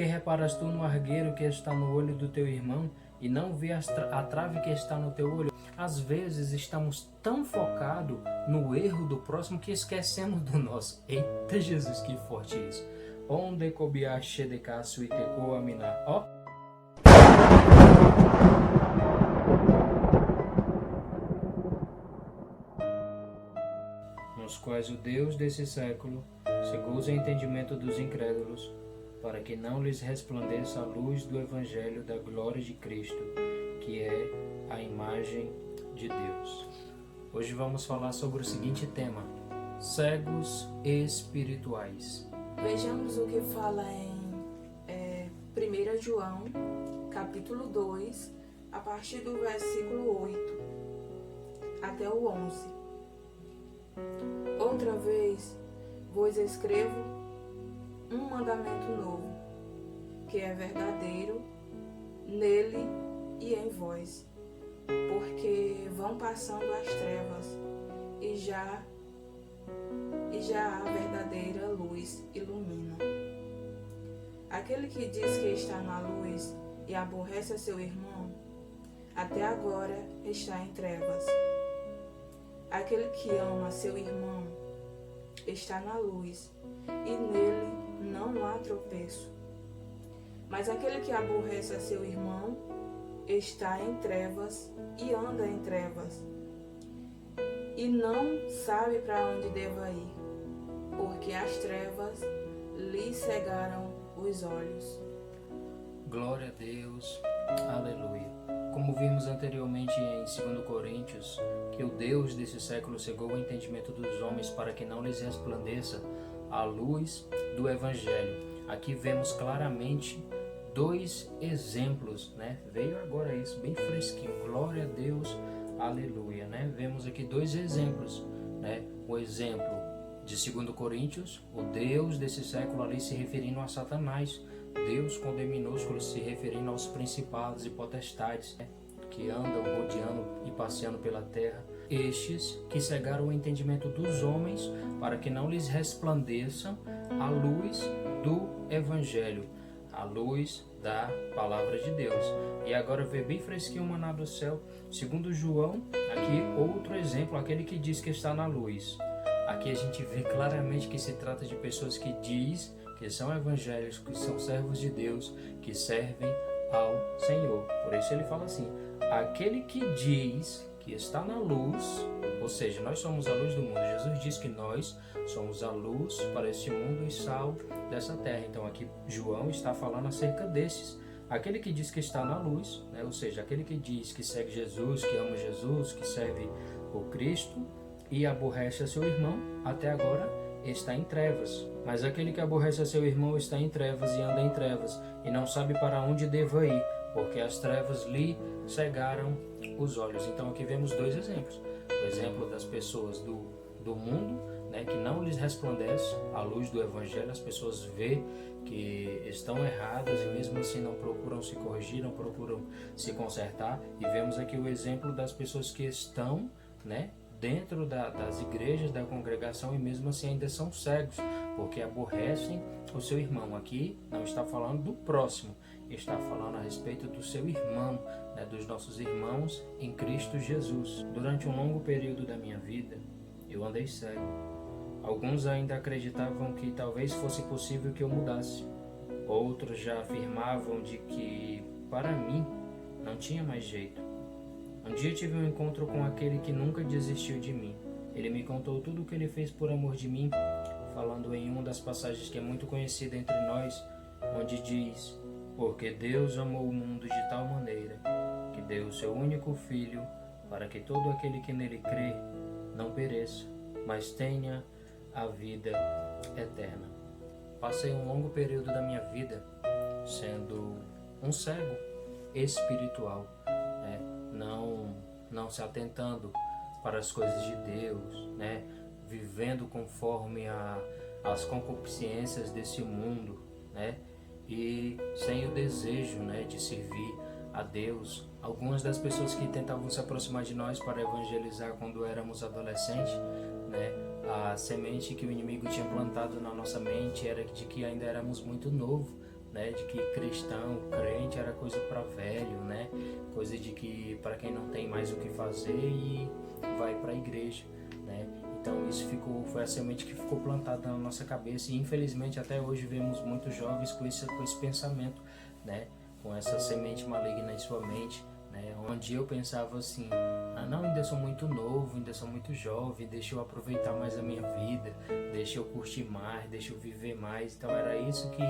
Porque reparas tu no argueiro que está no olho do teu irmão e não vê a trave que está no teu olho? Às vezes estamos tão focados no erro do próximo que esquecemos do nosso. Eita Jesus, que forte isso. Onde cobiache de caço e teco aminar. Ó. Nos quais o Deus desse século cegou o entendimento dos incrédulos, para que não lhes resplandeça a luz do Evangelho da glória de Cristo, que é a imagem de Deus. Hoje vamos falar sobre o seguinte tema: cegos espirituais. Vejamos o que fala em 1 João, capítulo 2, a partir do versículo 8 até o 11. Outra vez vos escrevo um mandamento novo, que é verdadeiro nele e em vós, porque vão passando as trevas e já a verdadeira luz ilumina. Aquele que diz que está na luz e aborrece a seu irmão, até agora está em trevas. Aquele que ama seu irmão está na luz, e nele não há tropeço. Mas aquele que aborrece a seu irmão está em trevas e anda em trevas, e não sabe para onde deva ir, porque as trevas lhe cegaram os olhos. Glória a Deus, aleluia. Como vimos anteriormente em 2 Coríntios, que o Deus desse século cegou o entendimento dos homens para que não lhes resplandeça a luz do Evangelho. Aqui vemos claramente dois exemplos, né? Veio agora isso, bem fresquinho. Glória a Deus, aleluia, né? Vemos aqui dois exemplos, né? O exemplo de 2 Coríntios, o Deus desse século ali se referindo a Satanás. Deus com D minúsculo se referindo aos principados e potestades, né, que andam rodeando e passeando pela terra. Estes que cegaram o entendimento dos homens para que não lhes resplandeçam a luz do Evangelho, a luz da Palavra de Deus. E agora vê bem fresquinho o maná do céu. Segundo João, aqui outro exemplo, aquele que diz que está na luz. Aqui a gente vê claramente que se trata de pessoas que diz que são evangélicos, que são servos de Deus, que servem ao Senhor. Por isso ele fala assim: aquele que diz que está na luz, ou seja, nós somos a luz do mundo. Jesus diz que nós somos a luz para este mundo e sal dessa terra. Então aqui João está falando acerca desses. Aquele que diz que está na luz, né? Ou seja, aquele que diz que segue Jesus, que ama Jesus, que serve o Cristo e aborrece a seu irmão, até agora está em trevas. Mas aquele que aborrece a seu irmão está em trevas e anda em trevas, e não sabe para onde deva ir, porque as trevas lhe cegaram os olhos. Então aqui vemos dois exemplos. O exemplo das pessoas do mundo, né, que não lhes resplandece a luz do Evangelho. As pessoas vê que estão erradas e mesmo assim não procuram se corrigir, não procuram se consertar. E vemos aqui o exemplo das pessoas que estão, né, dentro das igrejas, da congregação, e mesmo assim ainda são cegos, porque aborrecem o seu irmão. Aqui não está falando do próximo, está falando a respeito do seu irmão, né, dos nossos irmãos em Cristo Jesus. Durante um longo período da minha vida, eu andei cego. Alguns ainda acreditavam que talvez fosse possível que eu mudasse. Outros já afirmavam de que, para mim, não tinha mais jeito. Um dia tive um encontro com aquele que nunca desistiu de mim. Ele me contou tudo o que ele fez por amor de mim, falando em uma das passagens que é muito conhecida entre nós, onde diz: porque Deus amou o mundo de tal maneira que deu o seu único Filho, para que todo aquele que nele crê não pereça, mas tenha a vida eterna. Passei um longo período da minha vida sendo um cego espiritual, né? Não se atentando para as coisas de Deus, né? Vivendo conforme as concupiscências desse mundo, né? E sem o desejo, né, de servir a Deus. Algumas das pessoas que tentavam se aproximar de nós para evangelizar quando éramos adolescentes, né, a semente que o inimigo tinha plantado na nossa mente era de que ainda éramos muito novos, né, de que cristão, crente era coisa para velho, né, coisa de que para quem não tem mais o que fazer e vai para a igreja, né. Então isso foi a semente que ficou plantada na nossa cabeça, e infelizmente até hoje vemos muitos jovens com esse pensamento, né, com essa semente maligna em sua mente, né, onde eu pensava assim: não, ainda sou muito novo, ainda sou muito jovem, deixa eu aproveitar mais a minha vida, deixa eu curtir mais, deixa eu viver mais. Então era isso que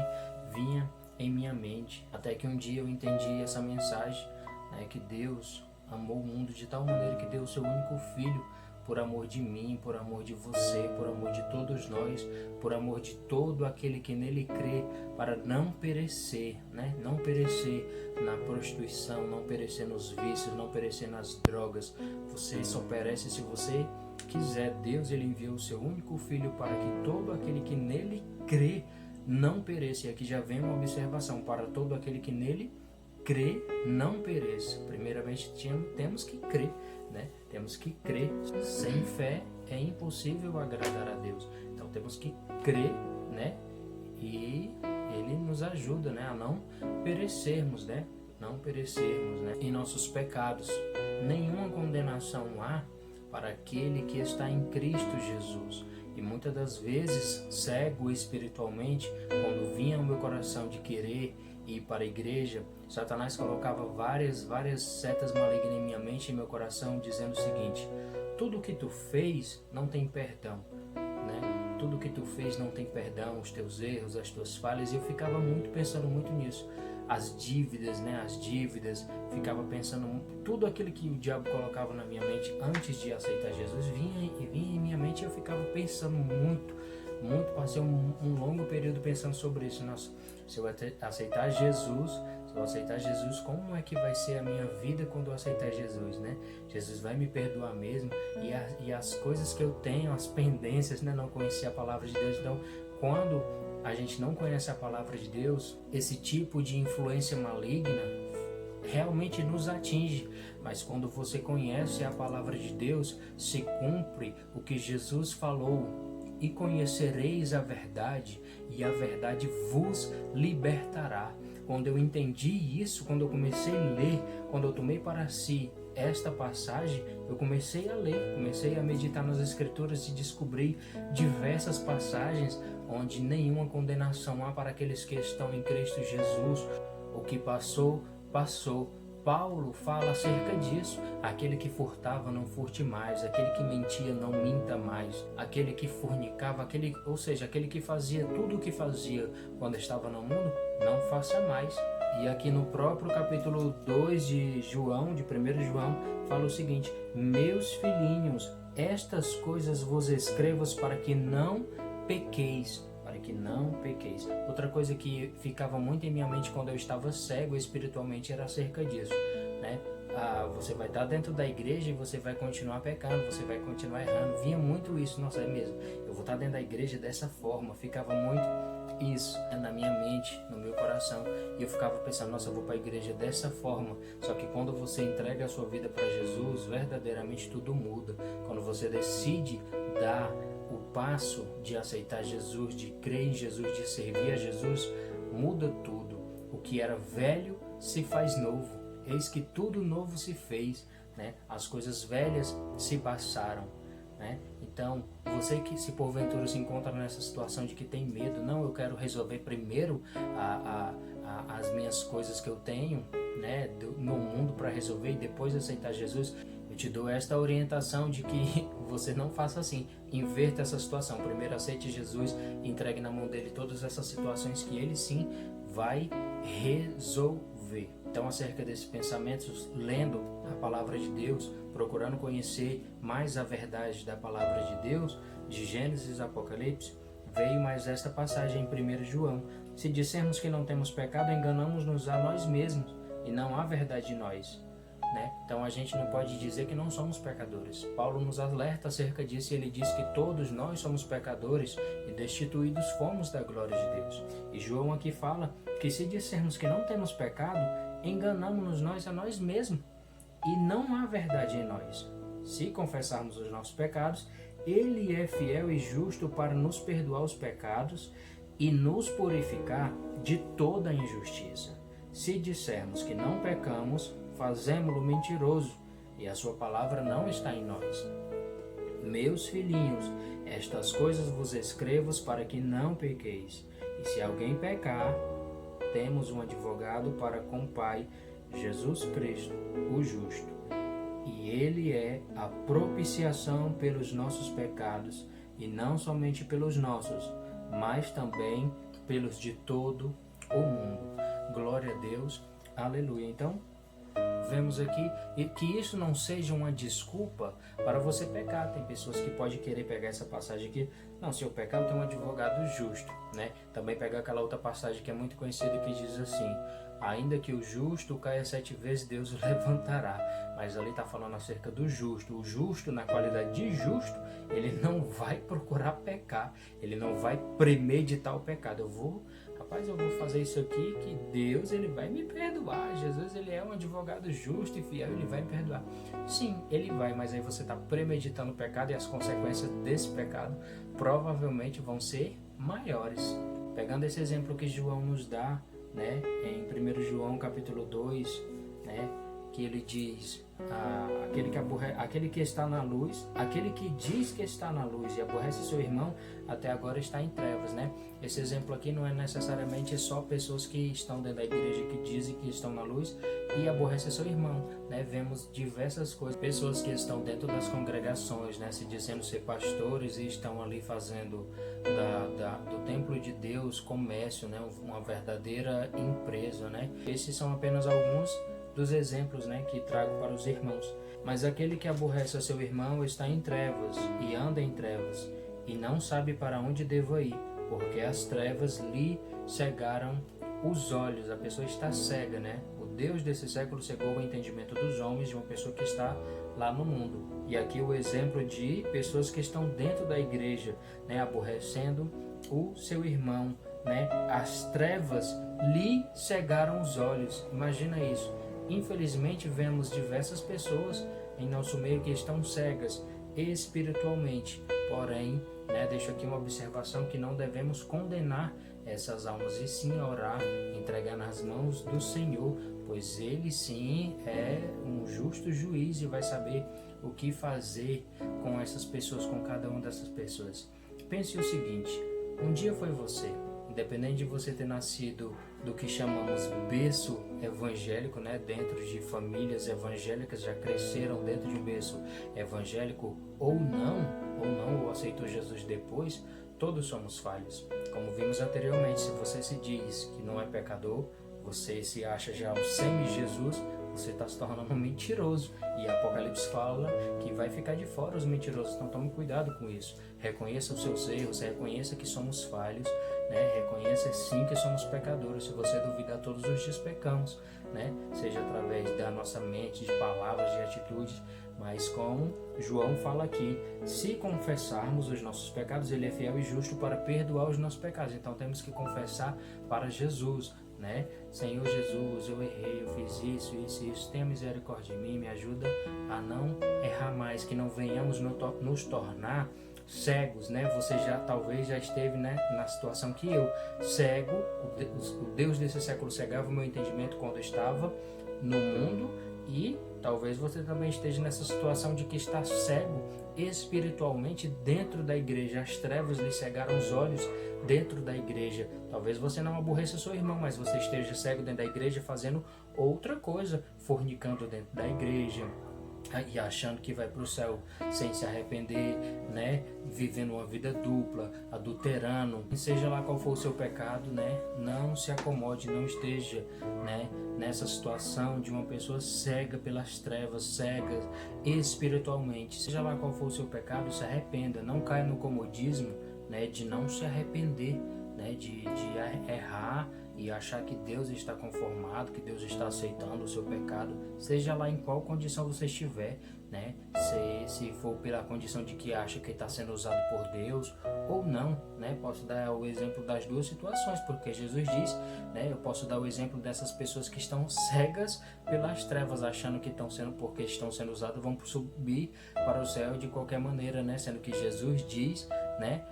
vinha em minha mente, até que um dia eu entendi essa mensagem, né, que Deus amou o mundo de tal maneira que deu o seu único filho, por amor de mim, por amor de você, por amor de todos nós, por amor de todo aquele que nele crê, para não perecer, né? Não perecer na prostituição, não perecer nos vícios, não perecer nas drogas. Você só perece se você quiser. Deus, ele enviou o seu único filho para que todo aquele que nele crê não pereça. E aqui já vem uma observação: para todo aquele que nele crê, não pereça. Primeiramente temos que crer, né? Temos que crer. Sem fé é impossível agradar a Deus. Então temos que crer, né? E ele nos ajuda, né, a não perecermos, né? Não perecermos, né, em nossos pecados. Nenhuma condenação há para aquele que está em Cristo Jesus. E muitas das vezes, cego espiritualmente, quando vinha ao meu coração de querer ir para a igreja, Satanás colocava várias setas malignas em minha mente e em meu coração, dizendo o seguinte: tudo que tu fez não tem perdão, né? Tudo que tu fez não tem perdão, os teus erros, as tuas falhas. E eu ficava pensando muito nisso. As dívidas, né? As dívidas, ficava pensando tudo aquilo que o diabo colocava na minha mente antes de aceitar Jesus, vinha em minha mente, e eu ficava pensando muito, passei um longo período pensando sobre isso. Nossa, se eu aceitar Jesus, como é que vai ser a minha vida quando eu aceitar Jesus, né? Jesus vai me perdoar mesmo? E as coisas que eu tenho, as pendências, né? Não conhecer a palavra de Deus. Então, quando a gente não conhece a palavra de Deus, esse tipo de influência maligna realmente nos atinge. Mas quando você conhece a palavra de Deus, se cumpre o que Jesus falou: e conhecereis a verdade, e a verdade vos libertará. Quando eu entendi isso, quando eu comecei a ler, quando eu tomei para si esta passagem, eu comecei a ler, comecei a meditar nas Escrituras e descobri diversas passagens onde nenhuma condenação há para aqueles que estão em Cristo Jesus. O que passou, passou. Paulo fala acerca disso: aquele que furtava, não furte mais; aquele que mentia, não minta mais; aquele que fornicava, ou seja, aquele que fazia tudo o que fazia quando estava no mundo, não faça mais. E aqui no próprio capítulo 2 de João, de 1 João, fala o seguinte: meus filhinhos, estas coisas vos escrevo para que não pequeis. Outra coisa que ficava muito em minha mente quando eu estava cego espiritualmente era acerca disso, né? Você vai estar dentro da igreja e você vai continuar pecando, você vai continuar errando. Vinha muito isso: nossa, é mesmo, eu vou estar dentro da igreja dessa forma. Ficava muito isso na minha mente, no meu coração, e eu ficava pensando: nossa, eu vou para a igreja dessa forma. Só que quando você entrega a sua vida para Jesus, verdadeiramente tudo muda. Quando você decide dar o passo de aceitar Jesus, de crer em Jesus, de servir a Jesus, muda tudo. O que era velho se faz novo. Eis que tudo novo se fez, né? As coisas velhas se passaram, né? Então, você que se porventura se encontra nessa situação de que tem medo: não, eu quero resolver primeiro as minhas coisas que eu tenho, né, no mundo, para resolver e depois aceitar Jesus. Eu te dou esta orientação de que você não faça assim. Inverta essa situação. Primeiro aceite Jesus, entregue na mão dele todas essas situações que ele sim vai resolver. Então, acerca desses pensamentos, lendo a palavra de Deus, procurando conhecer mais a verdade da palavra de Deus, de Gênesis e Apocalipse, veio mais esta passagem em 1 João. Se dissermos que não temos pecado, enganamos-nos a nós mesmos e não há verdade em nós, né? Então a gente não pode dizer que não somos pecadores. Paulo nos alerta acerca disso, e ele diz que todos nós somos pecadores e destituídos fomos da glória de Deus. E João aqui fala que se dissermos que não temos pecado, enganamos-nos nós a nós mesmos e não há verdade em nós. Se confessarmos os nossos pecados, ele é fiel e justo para nos perdoar os pecados e nos purificar de toda a injustiça. Se dissermos que não pecamos, fazemo-lo mentiroso, e a sua palavra não está em nós. Meus filhinhos, estas coisas vos escrevo para que não pequeis. E se alguém pecar, temos um advogado para com o Pai, Jesus Cristo, o justo. E ele é a propiciação pelos nossos pecados, e não somente pelos nossos, mas também pelos de todo o mundo. Glória a Deus, aleluia. Então, vemos aqui que isso não seja uma desculpa para você pecar. Tem pessoas que podem querer pegar essa passagem aqui, não, se eu pecar eu tenho um advogado justo, né? Também pegar aquela outra passagem que é muito conhecida que diz assim: ainda que o justo caia 7 vezes, Deus o levantará. Mas ali está falando acerca do justo. O justo, na qualidade de justo, ele não vai procurar pecar, ele não vai premeditar o pecado. Eu vou fazer isso aqui que Deus, ele vai me perdoar. Jesus, ele é um advogado justo e fiel, ele vai me perdoar. Sim, ele vai, mas aí você está premeditando o pecado, e as consequências desse pecado provavelmente vão ser maiores. Pegando esse exemplo que João nos dá, né, em 1 João capítulo 2, né, que ele diz: aquele que está na luz, aquele que diz que está na luz e aborrece seu irmão, até agora está em trevas, né? Esse exemplo aqui não é necessariamente só pessoas que estão dentro da igreja que dizem que estão na luz e aborrecem seu irmão, né? Vemos diversas coisas, pessoas que estão dentro das congregações, né, se dizendo ser pastores e estão ali fazendo do templo de Deus comércio, né, uma verdadeira empresa, né? Esses são apenas alguns dos exemplos, né, que trago para os irmãos. Mas aquele que aborrece a seu irmão está em trevas e anda em trevas e não sabe para onde deva ir, porque as trevas lhe cegaram os olhos. A pessoa está cega, né? O Deus desse século cegou o entendimento dos homens, de uma pessoa que está lá no mundo. E aqui o exemplo de pessoas que estão dentro da igreja, né, aborrecendo o seu irmão, né? As trevas lhe cegaram os olhos. Imagina isso. Infelizmente, vemos diversas pessoas em nosso meio que estão cegas espiritualmente. Porém, né, deixo aqui uma observação que não devemos condenar essas almas, e sim orar, entregar nas mãos do Senhor, pois Ele sim é um justo juiz e vai saber o que fazer com essas pessoas, com cada uma dessas pessoas. Pense o seguinte: um dia foi você, independente de você ter nascido do que chamamos berço evangélico, né, dentro de famílias evangélicas, já cresceram dentro de um berço evangélico ou ou aceitou Jesus depois, todos somos falhos. Como vimos anteriormente, se você se diz que não é pecador, você se acha já um semi-Jesus, você está se tornando um mentiroso. E Apocalipse fala que vai ficar de fora os mentirosos. Então tome cuidado com isso. Reconheça os seus erros, reconheça que somos falhos, né? Reconheça sim que somos pecadores. Se você duvidar, todos os dias pecamos, né? Seja através da nossa mente, de palavras, de atitudes. Mas como João fala aqui, se confessarmos os nossos pecados, ele é fiel e justo para perdoar os nossos pecados. Então temos que confessar para Jesus, né? Senhor Jesus, eu errei, eu fiz isso, tenha misericórdia de mim, me ajuda a não errar mais, que não venhamos nos tornar cegos, né? Você talvez já esteve, né, na situação que eu, cego, o Deus desse século cegava o meu entendimento quando eu estava no mundo, e talvez você também esteja nessa situação de que está cego espiritualmente dentro da igreja. As trevas lhe cegaram os olhos dentro da igreja. Talvez você não aborreça seu irmão, mas você esteja cego dentro da igreja fazendo outra coisa, fornicando dentro da igreja e achando que vai para o céu sem se arrepender, né? Vivendo uma vida dupla, adulterando, seja lá qual for o seu pecado, né? Não se acomode, não esteja, né, nessa situação de uma pessoa cega pelas trevas, cega espiritualmente. Seja lá qual for o seu pecado, se arrependa, não caia no comodismo, né, de não se arrepender, né, de errar e achar que Deus está conformado, que Deus está aceitando o seu pecado, seja lá em qual condição você estiver, né? Se for pela condição de que acha que está sendo usado por Deus ou não, né? Posso dar o exemplo das duas situações, porque Jesus diz, né? Eu posso dar o exemplo dessas pessoas que estão cegas pelas trevas, achando que porque estão sendo usadas, vão subir para o céu de qualquer maneira, né? Sendo que Jesus diz, né,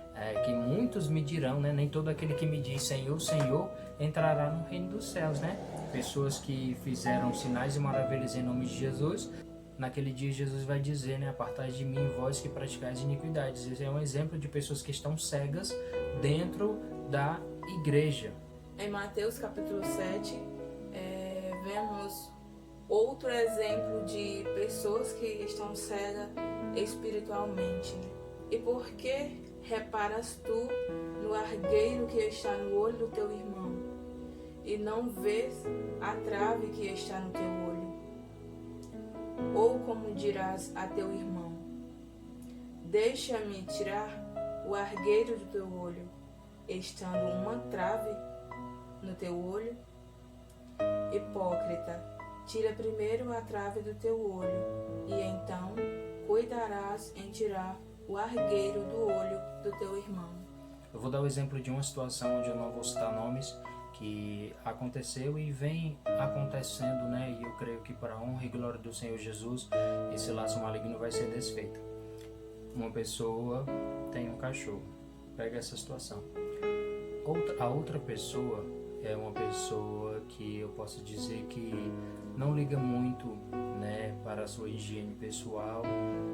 que muitos me dirão, né? Nem todo aquele que me diz Senhor, Senhor entrará no reino dos céus, né? Pessoas que fizeram sinais e maravilhas em nome de Jesus, naquele dia Jesus vai dizer, né? Apartai de mim, vós que praticais iniquidades. Esse é um exemplo de pessoas que estão cegas dentro da igreja. Em Mateus capítulo 7, vemos outro exemplo de pessoas que estão cegas espiritualmente. E por que reparas tu no argueiro que está no olho do teu irmão, e não vês a trave que está no teu olho? Ou como dirás a teu irmão: deixa-me tirar o argueiro do teu olho, estando uma trave no teu olho? Hipócrita, tira primeiro a trave do teu olho, e então cuidarás em tirar o argueiro do olho do teu irmão. Eu vou dar o exemplo de uma situação onde eu não vou citar nomes, que aconteceu e vem acontecendo, né? E eu creio que para a honra e glória do Senhor Jesus, esse laço maligno vai ser desfeito. Uma pessoa tem um cachorro, pega essa situação. A outra pessoa é uma pessoa que eu posso dizer que não liga muito, né, para a sua higiene pessoal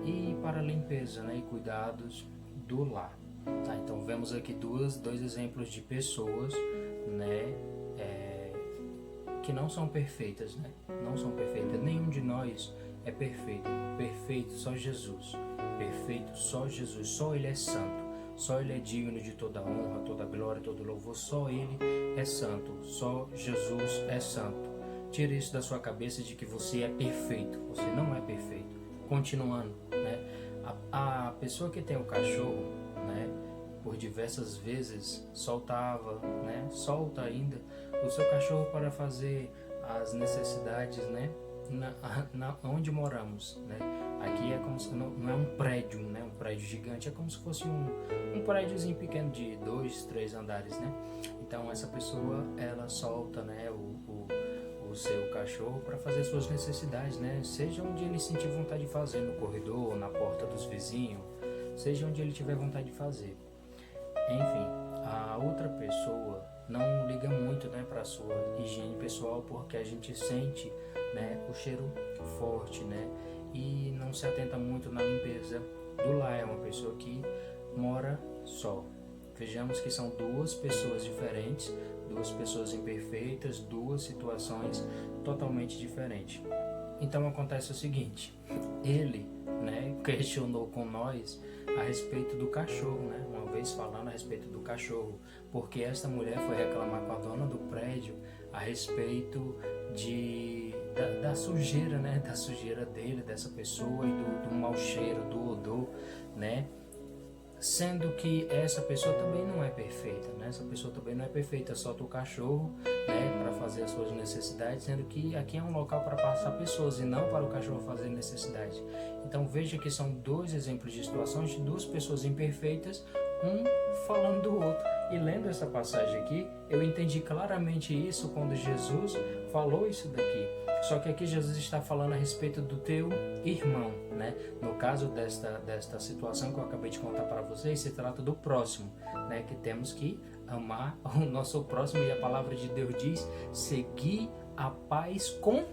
e para a limpeza, né, e cuidados do lar. Tá, então vemos aqui dois exemplos de pessoas, né, que não são perfeitas, né? Não são perfeitas. Nenhum de nós é perfeito. Perfeito só Jesus. Perfeito só Jesus. Só Ele é santo. Só Ele é digno de toda honra, toda glória, todo louvor. Só Ele é santo. Só Jesus é santo. Tire isso da sua cabeça de que você é perfeito. Você não é perfeito. Continuando, né? A pessoa que tem o cachorro, né, por diversas vezes soltava, né, solta ainda o seu cachorro para fazer as necessidades, né, onde moramos, né. Aqui é como se não é um prédio, né, um prédio gigante, é como se fosse um prédiozinho pequeno de 2, 3 andares, né. Então essa pessoa, ela solta, né, o seu cachorro para fazer suas necessidades, né, seja onde ele sentir vontade de fazer, no corredor, na porta dos vizinhos, seja onde ele tiver vontade de fazer. Enfim, a outra pessoa não liga muito, né, para a sua higiene pessoal, porque a gente sente, né, o cheiro forte, né, e não se atenta muito na limpeza do lar. É uma pessoa que mora só. Vejamos que são duas pessoas diferentes, duas pessoas imperfeitas, duas situações totalmente diferentes. Então acontece o seguinte: ele, né, questionou com nós a respeito do cachorro, né, uma vez falando a respeito do cachorro, porque esta mulher foi reclamar com a dona do prédio a respeito da sujeira, né, da sujeira dele, dessa pessoa, e do mau cheiro, do odor, né, sendo que essa pessoa também não é perfeita, né? Essa pessoa também não é perfeita, solta o cachorro, né, para fazer as suas necessidades, sendo que aqui é um local para passar pessoas e não para o cachorro fazer necessidade. Então veja que são dois exemplos de situações de duas pessoas imperfeitas, um falando do outro. E lendo essa passagem aqui, eu entendi claramente isso quando Jesus falou isso daqui. Só que aqui Jesus está falando a respeito do teu irmão, né? No caso desta situação que eu acabei de contar para vocês, se trata do próximo, né? Que temos que amar o nosso próximo, e a palavra de Deus diz: seguir a paz com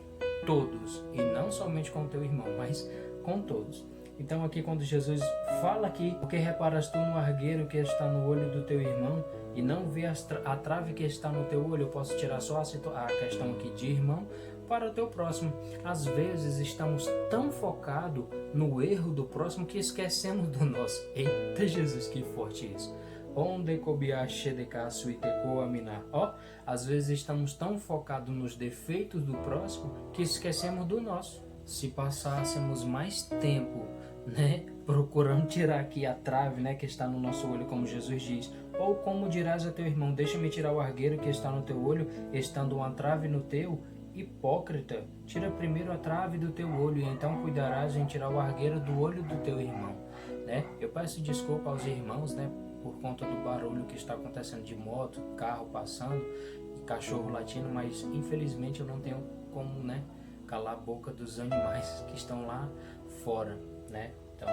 todos, e não somente com o teu irmão, mas com todos. Então aqui quando Jesus fala aqui: porque reparas tu no argueiro que está no olho do teu irmão, e não vê a trave que está no teu olho? Eu posso tirar só a questão aqui de irmão para o teu próximo. Às vezes estamos tão focados no erro do próximo que esquecemos do nosso. Eita Jesus, que forte isso! Às vezes estamos tão focados nos defeitos do próximo que esquecemos do nosso. Se passássemos mais tempo, né, procurando tirar aqui a trave, né, que está no nosso olho, como Jesus diz: ou como dirás a teu irmão, deixa-me tirar o argueiro que está no teu olho, estando uma trave no teu? Hipócrita, tira primeiro a trave do teu olho, e então cuidarás em tirar o argueiro do olho do teu irmão, né? Eu peço desculpa aos irmãos, né, por conta do barulho que está acontecendo de moto, carro passando, cachorro latindo, mas infelizmente eu não tenho como, né, calar a boca dos animais que estão lá fora, né? Então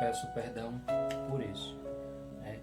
peço perdão por isso, né?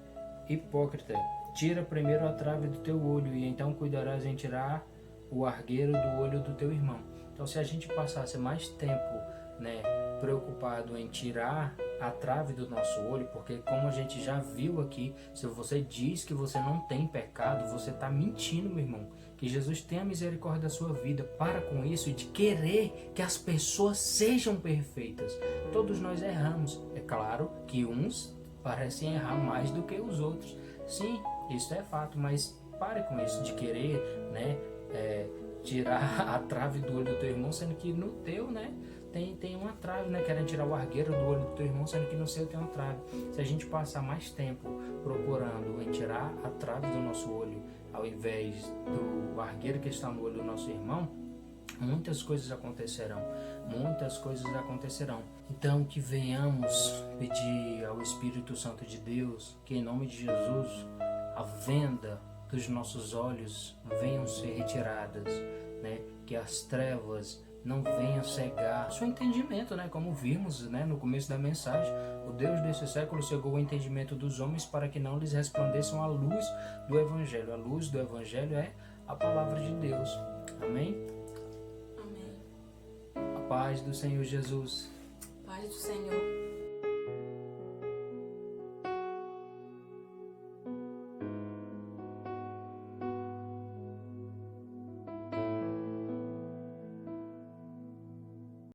Hipócrita, tira primeiro a trave do teu olho, e então cuidarás em tirar o argueiro do olho do teu irmão. Então, se a gente passasse mais tempo, né, preocupado em tirar a trave do nosso olho, porque como a gente já viu aqui, se você diz que você não tem pecado, você está mentindo, meu irmão. Que Jesus tenha misericórdia da sua vida. Para com isso de querer que as pessoas sejam perfeitas. Todos nós erramos. É claro que uns parecem errar mais do que os outros. Sim, isso é fato, mas pare com isso de querer, né, tirar a trave do olho do teu irmão, sendo que no teu, né, tem uma trave, né? Querendo tirar o argueiro do olho do teu irmão, sendo que no seu tem uma trave. Se a gente passar mais tempo procurando em tirar a trave do nosso olho, ao invés do argueiro que está no olho do nosso irmão, muitas coisas acontecerão. Muitas coisas acontecerão. Então, que venhamos pedir ao Espírito Santo de Deus que, em nome de Jesus, a venda dos nossos olhos venham ser retiradas, né? Que as trevas não venham cegar seu entendimento, né? Como vimos, né, no começo da mensagem, o Deus desse século cegou o entendimento dos homens para que não lhes resplandeçam a luz do Evangelho. A luz do Evangelho é a palavra de Deus. Amém? Amém. A paz do Senhor Jesus. Paz do Senhor.